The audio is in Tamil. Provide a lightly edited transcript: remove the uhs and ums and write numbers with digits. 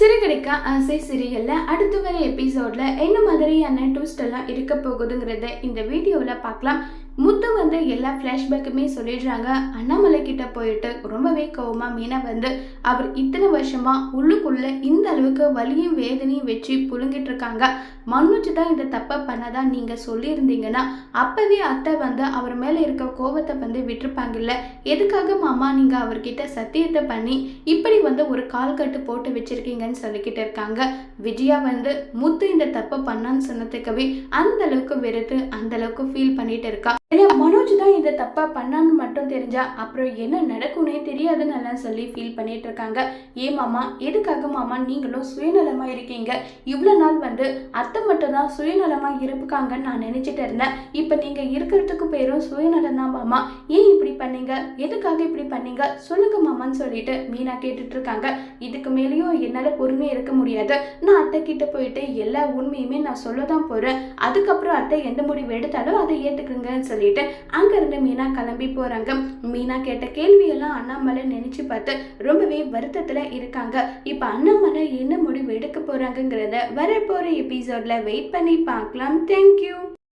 சிறுகதைக்கா ஆசை சீரியல்ல அடுத்து வர எபிசோட்ல என்ன மாதிரியான ட்விஸ்ட் எல்லாம் இருக்க போகுதுங்கிறத இந்த வீடியோல பார்க்கலாம். முத்து வந்து எல்லா ஃப்ளாஷ்பேக்குமே சொல்லிடுறாங்க. அண்ணாமலை கிட்ட போயிட்டு ரொம்பவே கோவமா மீனா வந்து அவர் இத்தனை வருஷமா உள்ளுக்குள்ள இந்த அளவுக்கு வலியும் வேதனையும் வச்சு புழுங்கிட்டு இருக்காங்க. மனோஜ் தான் இந்த தப்பை பண்ணதா நீங்க சொல்லியிருந்தீங்கன்னா அப்பவே அத்தை வந்து அவர் மேல இருக்க கோபத்தை வந்து விட்டுருப்பாங்கல்ல. எதுக்காக மாமா நீங்க அவர்கிட்ட சத்தியத்தை பண்ணி இப்படி வந்து ஒரு கால் கட்டு போட்டு வச்சிருக்கீங்கன்னு சொல்லிக்கிட்டு இருக்காங்க. விஜயா வந்து முத்து இந்த தப்பை பண்ணான்னு சொன்னதுக்கவே அந்த அளவுக்கு வெறுத்து அந்த அளவுக்கு ஃபீல் பண்ணிட்டு இருக்கா. ஏன்னா மனோஜ் தான் இந்த தப்பா பண்ணான்னு மட்டும் தெரிஞ்சா அப்புறம் என்ன நடக்கும்னே தெரியாதுன்னு எல்லாம் சொல்லி ஃபீல் பண்ணிட்டு இருக்காங்க. ஏன் மாமா, எதுக்காக மாமா நீங்களும் சுயநலமா இருக்கீங்க? இவ்வளோ நாள் வந்து அத்தை மட்டும் தான் சுயநலமா இருப்பாங்கன்னு நான் நினைச்சிட்டு இருந்தேன். இப்போ நீங்க இருக்கிறதுக்கு பேரும் சுயநலம் தான் மாமா. ஏன் இப்படி பண்ணீங்க? எதுக்காக இப்படி பண்ணீங்க சொல்லுங்க மாமான்னு சொல்லிட்டு மீனா கேட்டுட்டு இருக்காங்க. இதுக்கு மேலேயும் என்னால பொறுமையா இருக்க முடியாது. நான் அத்தை கிட்ட போயிட்டு எல்லா உண்மையுமே நான் சொல்லதான் போறேன். அதுக்கப்புறம் அத்தை எந்த முடிவு எடுத்தாலும் அதை ஏத்துக்குங்கன்னு சொல்லிட்டு அங்க இருந்து மீனா கிளம்பி போறாங்க. மீனா கேட்ட கேள்வியெல்லாம் அண்ணாமலை நினைச்சு பார்த்து ரொம்பவே வருத்தத்துல இருக்காங்க. இப்ப அண்ணாமலை என்ன முடிவு எடுக்க போறாங்கிறத வரப்போற எபிசோட்ல வெயிட் பண்ணி பார்க்கலாம். தேங்க்யூ.